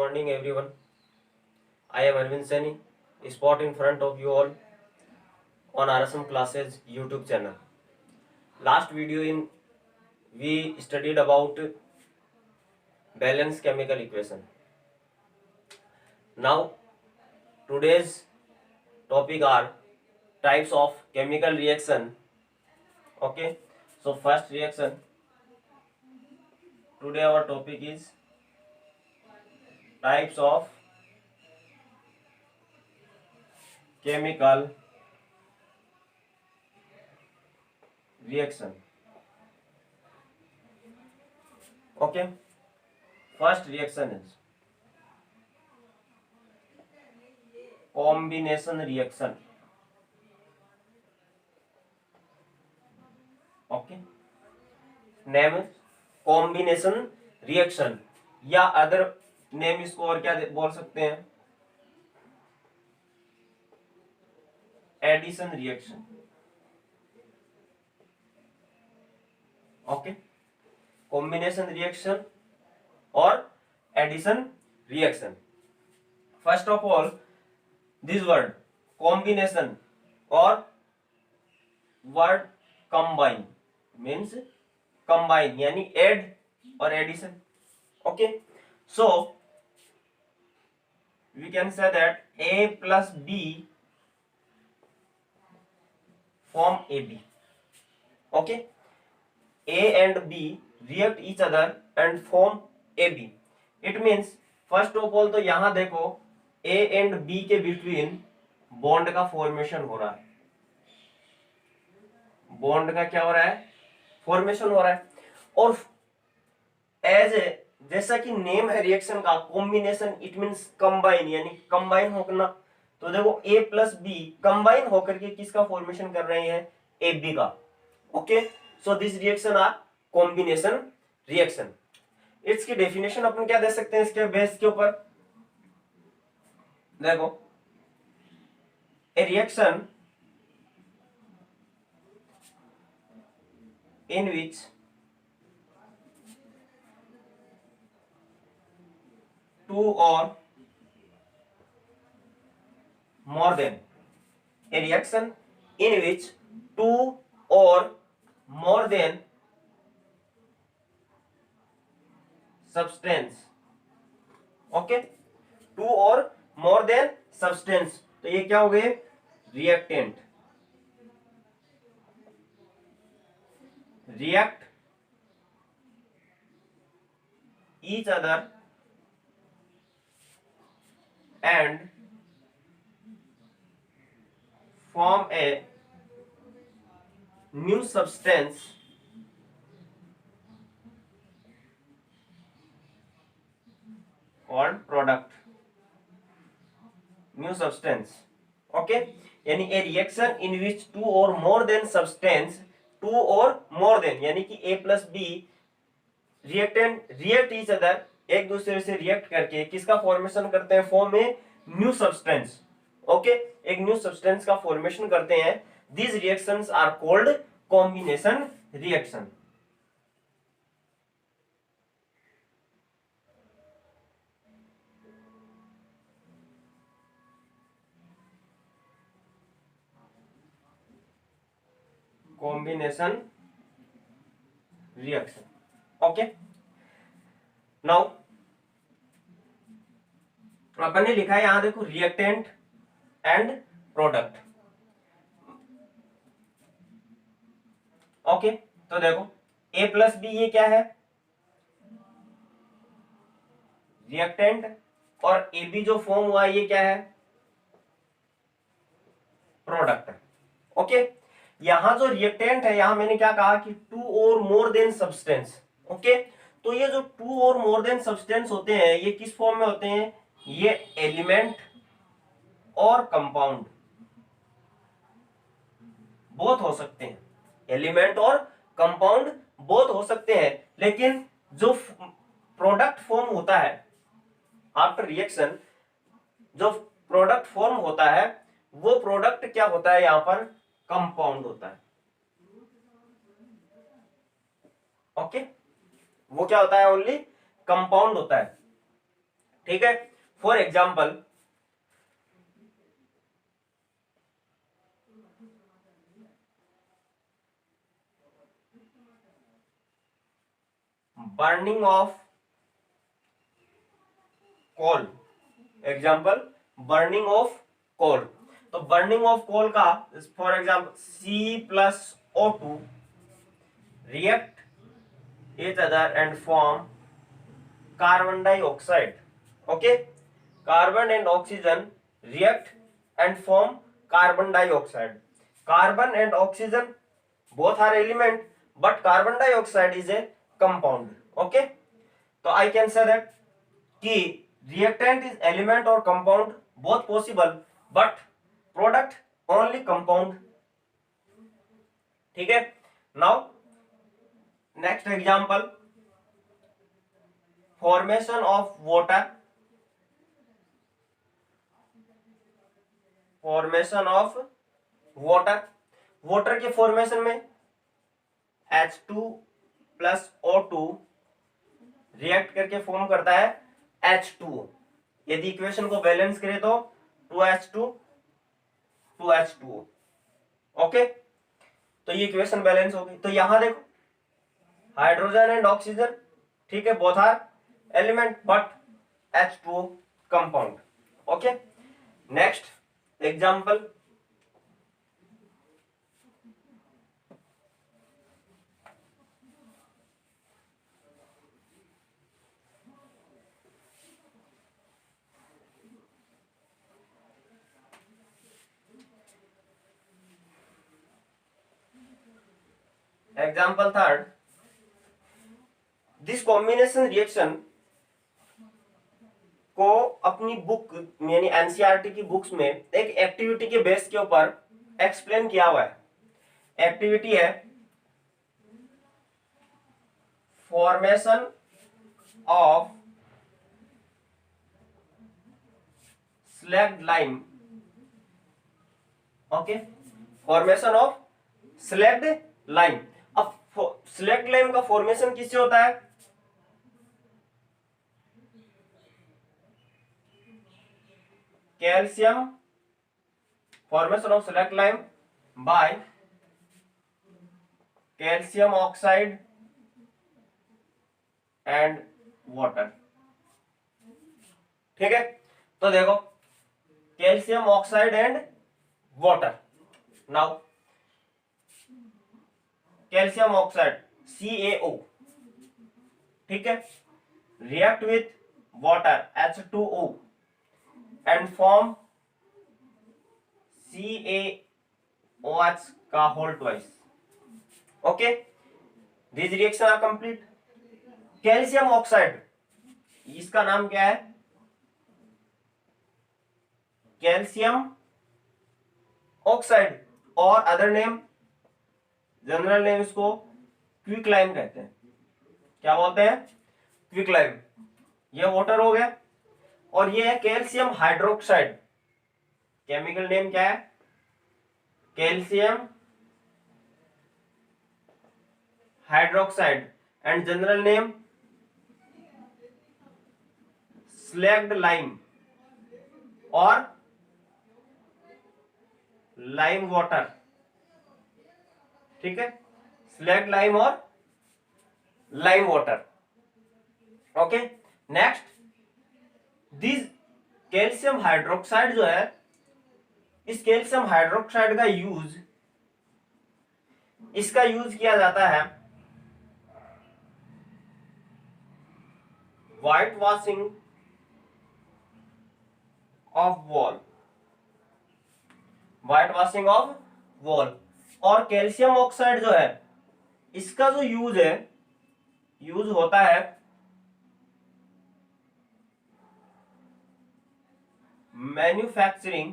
morning everyone. I am Arvind Seni, spot in front of you all on RSM Classes YouTube channel. Last video we studied about balanced chemical equation. Now today's topic are types of chemical reaction. Okay, so first reaction. Today our topic is types of chemical reaction. Okay, first reaction is combination reaction. Okay, name combination reaction या other name इसको और क्या बोल सकते हैं, addition reaction. Okay, combination reaction और addition reaction. First of all this word combination और word combine means combine यानी एड और addition. Okay, so we can say that A plus B form AB. Okay, A and B react each other and form AB. It means first of all तो यहां देखो A and B के between bond का formation हो रहा है. Bond का क्या हो रहा है, फॉर्मेशन हो रहा है. और एज जैसा कि नेम है रिएक्शन का कॉम्बिनेशन, इट मींस कंबाइन यानी कंबाइन होना. तो देखो A प्लस बी कंबाइन होकर के किसका फॉर्मेशन कर रहे हैं, AB का. Okay, so this reaction are combination reaction. इसकी डेफिनेशन अपन क्या दे सकते हैं इसके बेस के ऊपर. देखो a reaction in which two or more than a reaction in which two or more than substance. Okay, two or more than substance. तो ये क्या हो गए, reactant. react each other and form a new substance called product. New substance. Okay, यानी a reaction in which two or more than substance, two or more than यानी कि A plus B reactant react each other, एक दूसरे से react करके किसका formation करते हैं, फॉर्म में न्यू सब्सटेंस. ओके, एक न्यू सब्सटेंस का फॉर्मेशन करते हैं. These reactions are called combination reaction. combination reaction. Okay, now अपन ने लिखा है यहां देखो रिएक्टेंट एंड प्रोडक्ट. ओके, तो देखो A प्लस बी ये क्या है, रिएक्टेंट, और AB जो फॉर्म हुआ ये क्या है, प्रोडक्ट. ओके, यहां जो रिएक्टेंट है यहां मैंने क्या कहा कि to or more then substance. Okay, तो ये जो to or more then substance होते हैं ये किस फॉर्म में होते हैं, ये एलिमेंट और कंपाउंड बोथ हो सकते हैं. एलिमेंट और कंपाउंड बोथ हो सकते हैं, लेकिन जो प्रोडक्ट फॉर्म होता है आफ्टर रिएक्शन, जो प्रोडक्ट फॉर्म होता है वो प्रोडक्ट क्या होता है, यहां पर कंपाउंड होता है. ओके, वो क्या होता है, ओनली कंपाउंड होता है. ठीक है। For example burning of coal, example burning of coal. तो बर्निंग ऑफ कोल का for example C+O2 react each other and form carbon dioxide. Okay, carbon and oxygen react and form carbon dioxide. Carbon and oxygen both are element, but carbon dioxide is a compound. Okay, तो I can say that कि reactant is element or compound both possible, but product only compound. ठीक है। now next example, formation of water, formation of water. Water के formation में H2 plus O2 react करके form करता है H2O। यदि equation को बैलेंस करें तो 2H2 2H2O। ओके, तो ये इक्वेशन बैलेंस हो गई। तो यहां देखो हाइड्रोजन एंड ऑक्सीजन, ठीक है, both are element but H2O compound. Okay, next example, example third, this combination reaction को अपनी बुक यानी एनसीईआरटी की बुक्स में एक एक्टिविटी के बेस के ऊपर एक्सप्लेन किया हुआ है। एक्टिविटी है formation of slagged lime. Okay, formation of slagged lime. अब स्लैग्ड लाइम का फॉर्मेशन किससे होता है? Calcium, formation of slagged lime by calcium oxide and water. ठीक है, तो देखो calcium oxide and water. Now calcium oxide CaO, ठीक है, react with water H2O and form CaOH का whole twice. Okay, these reaction are complete. Calcium oxide, इसका नाम क्या है? कैल्शियम ऑक्साइड, और अदर नेम, जनरल नेम इसको क्विकलाइम कहते हैं। क्या बोलते हैं? क्विकलाइम। ये वाटर हो गया, और ये है कैल्शियम हाइड्रोक्साइड। केमिकल नेम क्या है? Calcium hydroxide, and general name slagged lime और लाइम वाटर। ठीक है, स्लैग्ड लाइम और lime water. Okay, next, this calcium hydroxide जो है, इस कैल्शियम हाइड्रोक्साइड का यूज, इसका यूज किया जाता है white washing of wall, white washing of wall. और कैल्शियम ऑक्साइड जो है, इसका जो यूज है, यूज होता है manufacturing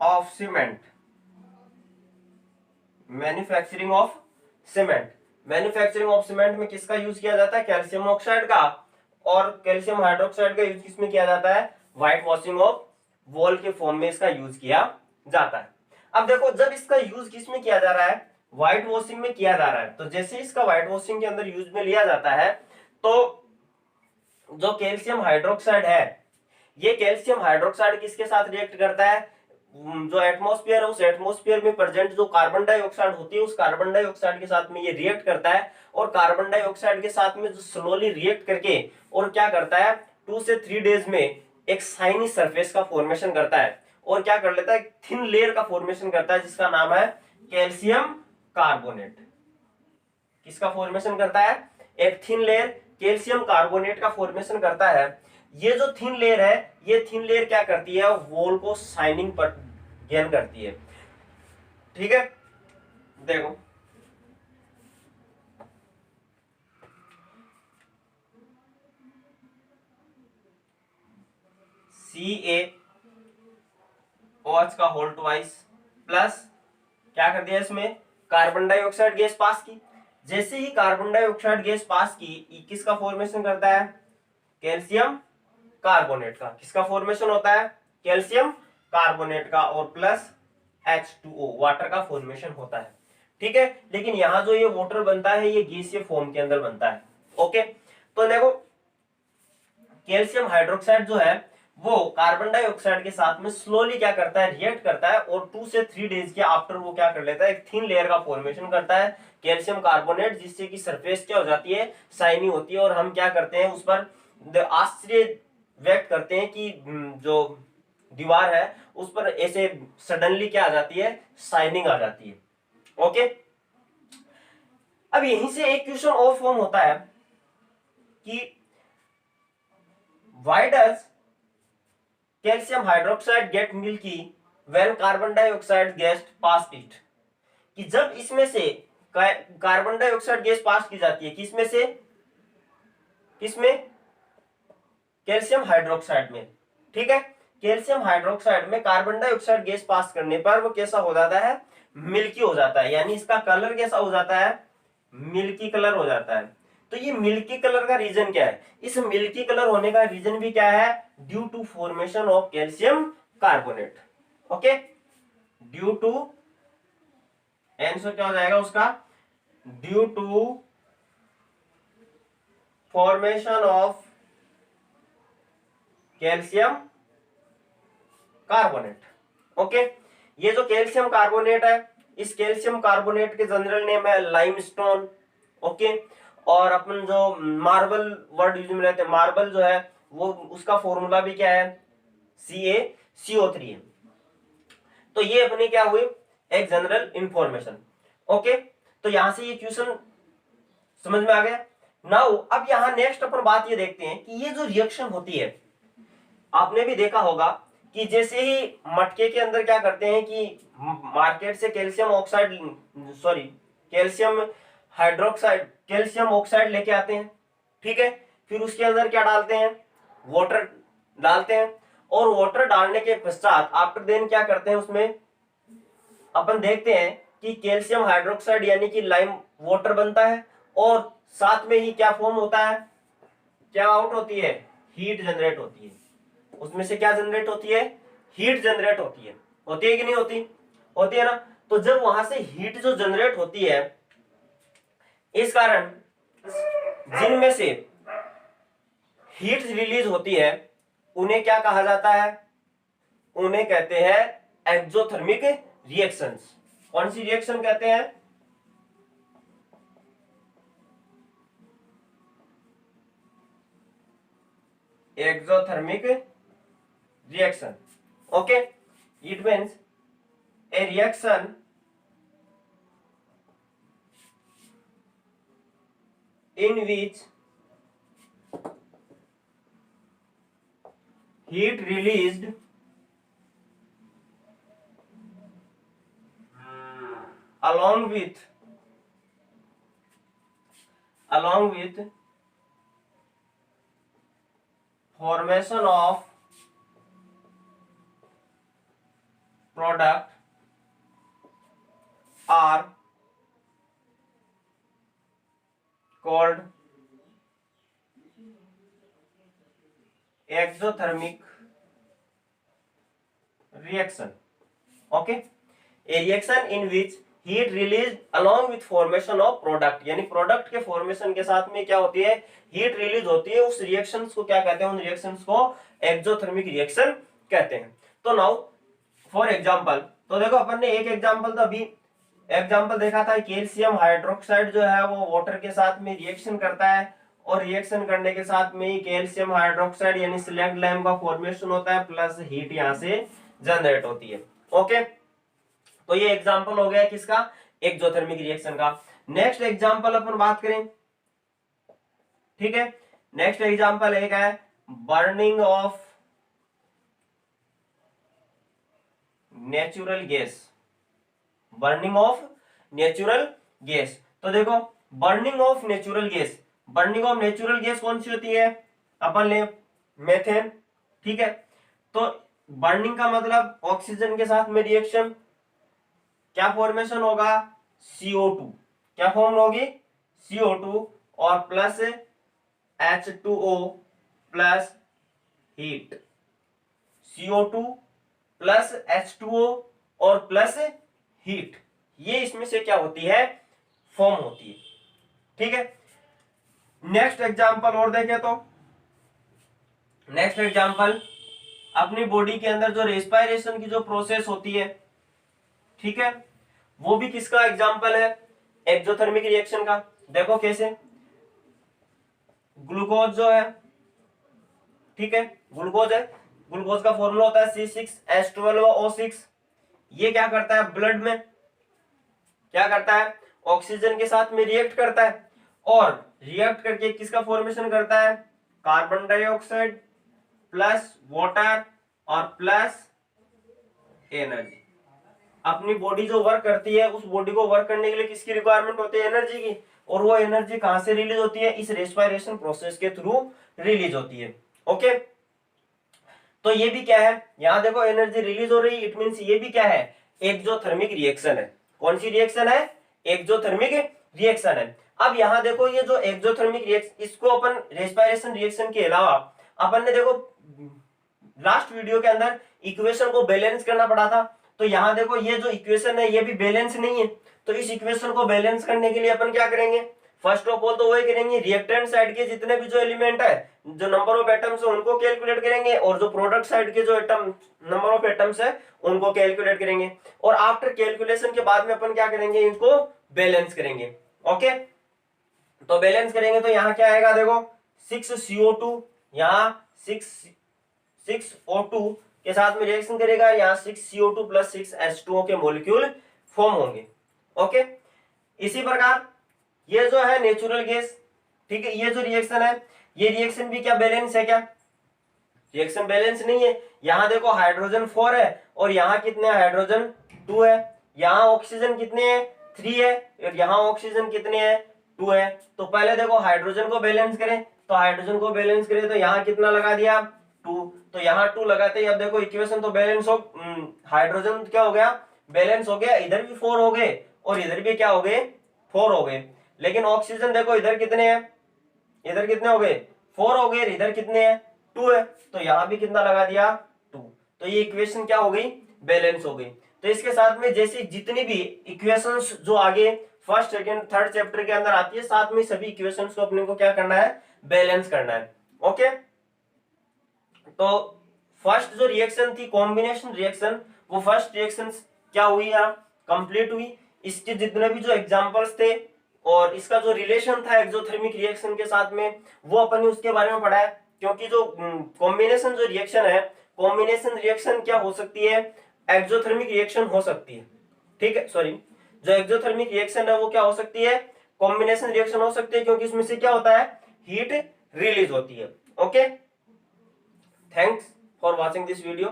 of cement, manufacturing of cement. Manufacturing of cement में किसका यूज किया जाता है? कैल्शियम ऑक्साइड का। और कैल्शियम हाइड्रोक्साइड का यूज किसमें किया जाता है? व्हाइट वॉशिंग ऑफ वॉल के फॉर्म में इसका यूज किया जाता है। अब देखो, जब इसका यूज किसमें किया जा रहा है? व्हाइट वॉशिंग में किया जा रहा है। तो जैसे इसका व्हाइट वॉशिंग के अंदर यूज में लिया जाता है, तो जो कैल्शियम हाइड्रोक्साइड है, ये कैल्शियम हाइड्रोक्साइड किसके साथ रिएक्ट करता है? जो एटमॉस्फेयर है, उस एटमॉस्फेयर में प्रेजेंट जो कार्बन डाइऑक्साइड होती है, उस कार्बन डाइऑक्साइड के साथ में ये रिएक्ट करता है, और कार्बन डाइऑक्साइड के साथ में जो स्लोली रिएक्ट करके और क्या करता है, 2 से 3 डेज में एक शाइनी सरफेस का फॉर्मेशन करता है, और क्या कर लेता है, थिन लेयर का फॉर्मेशन करता है, जिसका नाम है कैल्शियम कार्बोनेट। किसका फॉर्मेशन करता है? एक थिन लेयर कैल्शियम कार्बोनेट का फॉर्मेशन करता है। ये जो थिन लेयर है, ये थिन लेयर क्या करती है, वॉल को शाइनिंग पर गेन करती है। ठीक है, देखो CaOH का होल ट्वाइस प्लस क्या कर दिया, इसमें कार्बन डाइऑक्साइड गैस पास की। जैसे ही कार्बन डाइऑक्साइड गैस पास की, किसका फॉर्मेशन करता है, कैल्शियम कार्बोनेट का। किसका फॉर्मेशन होता है, कैल्शियम कार्बोनेट का, और प्लस H2O वाटर का फॉर्मेशन होता है। ठीक है, लेकिन यहां जो ये वाटर बनता है, ये गैसीय फॉर्म के अंदर बनता है। ओके, तो देखो कैल्शियम हाइड्रोक्साइड जो है वो कार्बन डाइऑक्साइड के साथ में स्लोली क्या करता है, रिएक्ट करता है, और 2 से 3 डेज के आफ्टर वो क्या कर लेता है, एक थिन लेयर का फॉर्मेशन करता है कैल्शियम कार्बोनेट, जिससे कि सरफेस क्या हो जाती है, शाइनी होती है, और हम क्या करते हैं, उस पर आश्चर्य व्यक्त करते हैं कि जो दीवार है उस पर ऐसे सडनली क्या आ जाती है, शाइनिंग आ जाती है। ओके, अब यहीं से एक क्वेश्चन और फॉर्म होता है कि why does calcium hydroxide get milky when carbon dioxide gas pass it. कि जब इसमें से कार्बन डाइऑक्साइड गैस पास की जाती है, किसमें से, किसमें, कैल्शियम हाइड्रोक्साइड में। ठीक है, कैल्शियम हाइड्रोक्साइड में कार्बन डाइऑक्साइड गैस पास करने पर वो कैसा हो जाता है, मिल्की हो जाता है, यानी इसका कलर कैसा हो जाता है, मिल्की कलर हो जाता है। तो ये मिल्की कलर का रीजन क्या है, इस मिल्की कलर होने का रीजन भी क्या है, due to formation of calcium carbonate. Okay, due to, answer क्या हो जाएगा उसका, due to formation of calcium carbonate. Okay, ये जो कैल्शियम कार्बोनेट है, इस कैल्शियम कार्बोनेट के जनरल नेम है लाइमस्टोन। ओके, और अपन जो मार्बल वर्ड यूज में लेते हैं, मार्बल जो है वो उसका फॉर्मूला भी क्या है, CaCO3 है। तो ये अपनी क्या हुई, एक जनरल इंफॉर्मेशन। ओके, तो यहां से ये क्वेश्चन समझ में आ गया। नाउ अब यहां नेक्स्ट अपन बात ये देखते हैं कि ये जो रिएक्शन होती है, आपने भी देखा होगा कि जैसे ही मटके के अंदर क्या करते हैं कि मार्केट से calcium oxide, sorry calcium hydroxide, calcium oxide लेके आते हैं। ठीक है, फिर उसके अंदर क्या डालते हैं, वाटर डालते हैं, और वाटर डालने के पश्चात आफ्टर देन क्या करते हैं, उसमें अपन देखते हैं कि कैल्शियम हाइड्रोक्साइड यानी कि लाइम वाटर बनता है, और साथ में ही क्या फॉर्म होता है, क्या आउट होती है, हीट जनरेट होती है। उसमें से क्या जनरेट होती है, हीट जनरेट होती है कि नहीं होती, होती है ना। तो जब वहां से हीट जो जनरेट होती है, इस कारण जिनमें से हीट रिलीज होती है उन्हें क्या कहा जाता है, उन्हें कहते हैं एक्सोथर्मिक रिएक्शंस। कौन सी रिएक्शन कहते हैं, exothermic reaction. Okay, it means a reaction in which heat released along with formation of product are called exothermic reaction. Okay, a reaction in which heat release along with formation of product, यानी product के formation के साथ में क्या होती है, heat release होती है। उस रिएक्शंस को क्या कहते हैं, उन रिएक्शंस को एक्सोथर्मिक रिएक्शन कहते हैं। तो नाउ फॉर एग्जांपल, तो देखो अपन ने एक एग्जांपल तो अभी एग्जांपल देखा था, कैल्शियम हाइड्रोक्साइड जो है वो वाटर के साथ में रिएक्शन करता है, और रिएक्शन करने के साथ में ही कैल्शियम हाइड्रोक्साइड यानी स्लैग लाइम का फॉर्मेशन होता है, प्लस हीट यहां से जनरेट होती है। ओके, तो ये एग्जांपल हो गया किसका, एक्सोथर्मिक रिएक्शन का। नेक्स्ट एग्जांपल अपन बात करें, ठीक है, नेक्स्ट एग्जांपल एक है burning of natural gas, burning of natural gas. तो देखो burning of natural gas, burning of natural gas कौन सी होती है, अपन ले मेथेन, ठीक है। तो बर्निंग का मतलब ऑक्सीजन के साथ में रिएक्शन, क्या फॉर्मेशन होगा, CO2, क्या फॉर्म होगी, CO2 और plus H2O plus heat, CO2 plus H2O और प्लस हीट, ये इसमें से क्या होती है, फॉर्म होती है, ठीक है। नेक्स्ट एग्जांपल और देखें तो नेक्स्ट एग्जांपल, अपनी बॉडी के अंदर जो रेस्पिरेशन की जो प्रोसेस होती है, ठीक है, वो भी किसका एग्जांपल है, एक्सोथर्मिक रिएक्शन का। देखो कैसे, ग्लूकोज जो है, ठीक है, ग्लूकोज है, ग्लूकोज का फॉर्मूला होता है C6H12O6। ये क्या करता है, ब्लड में क्या करता है, ऑक्सीजन के साथ में रिएक्ट करता है, और रिएक्ट करके किसका फॉर्मेशन करता है, कार्बन डाइऑक्साइड प्लस वाटर और प्लस एनर्जी। अपनी बॉडी जो वर्क करती है, उस बॉडी को वर्क करने के लिए किसकी रिक्वायरमेंट होती है, एनर्जी की, और वो एनर्जी कहां से रिलीज होती है, इस रेस्पिरेशन प्रोसेस के थ्रू रिलीज होती है। ओके, तो ये भी क्या है, यहां देखो एनर्जी रिलीज हो रही है, इट मींस ये भी क्या है, एक्सोथर्मिक रिएक्शन है। कौन सी रिएक्शन है, एक्सोथर्मिक रिएक्शन है। अब यहां देखो ये जो एक्सोथर्मिक रिएक्शन, इसको अपन रेस्पिरेशन रिएक्शन के अलावा अपन ने देखो लास्ट वीडियो के अंदर इक्वेशन को बैलेंस करना पड़ा था। तो यहां देखो ये जो इक्वेशन है ये भी बैलेंस नहीं है, तो इस इक्वेशन को बैलेंस करने के लिए अपन क्या करेंगे, फर्स्ट ऑफ ऑल तो वही करेंगे, रिएक्टेंट साइड के जितने भी जो एलिमेंट है, जो नंबर ऑफ एटम्स है उनको कैलकुलेट करेंगे, और जो प्रोडक्ट साइड के जो एटम नंबर ऑफ एटम्स है उनको कैलकुलेट करेंगे, और आफ्टर कैलकुलेशन के बाद में अपन क्या करेंगे, इनको बैलेंस करेंगे। ओके, तो बैलेंस करेंगे तो यहाँ क्या आएगा, देखो 6CO2 यहाँ 6O2 के साथ में रिएक्शन करेगा, यहाँ 6CO2 प्लस 6H2O के मॉलिक्यूल फॉर्म होंगे। ओके, इसी प्रकार ये जो है नेचुरल गैस, ठीक है, ये जो रिएक्शन है, ये रिएक्शन भी क्या बैलेंस है, क्या रिएक्शन बैलेंस नहीं है। यहाँ देखो हाइड्रोजन 4 है, और यहाँ कितने हाइड्रोजन 2 है, यहाँ ऑक्सीजन कितने हैं, 3 है, और यहाँ ऑक्सीजन कितने हैं, 2 है। तो पहले देखो हाइड्रोजन को बैलेंस करें, तो हाइड्रोजन को बैलेंस करें तो यहाँ कितना लगा दिया, 2, तो यहाँ 2 लगाते हैं। अब देखो इक्वेशन तो बैलेंस हो, हाइड्रोजन क्या हो गया, बैलेंस हो गया, इधर भी 4 हो गए और इधर भी क्या हो गए, 4 हो गए। लेकिन ऑक्सीजन देखो इधर कितने हैं, इधर कितने हो गए, 4 हो गए, इधर कितने हैं, 2 है, तो यहाँ भी कितना लगा दिया, 2। तो ये इक्वेशन क्या हो गई, बैलेंस हो गई। तो इसके साथ में जैसे जितनी भी इक्वेशंस जो आगे फर्स्ट सेकंड थर्ड चैप्टर के अंदर आती है, साथ में सभी इक्वेशंस को अपने को क्या करना है, बैलेंस करना है। ओके, तो फर्स्ट जो रिएक्शन थी कॉम्बिनेशन रिएक्शन, वो फर्स्ट रिएक्शन क्या हुई, यहाँ कंप्लीट हुई। इसके जितने भी जो एग्जांपल्स थे और इसका जो रिलेशन था एक्सोथर्मिक रिएक्शन के साथ में, वो अपन ने उसके बारे में पढ़ा है। क्योंकि जो कॉम्बिनेशन जो रिएक्शन है, कॉम्बिनेशन रिएक्शन क्या हो सकती है, एक्सोथर्मिक रिएक्शन हो सकती है, ठीक है, सॉरी, जो एक्सोथर्मिक रिएक्शन है वो क्या हो सकती है, कॉम्बिनेशन रिएक्शन हो सकती है, क्योंकि इसमें से क्या होता है, हीट रिलीज होती है। Okay, thanks for watching this video.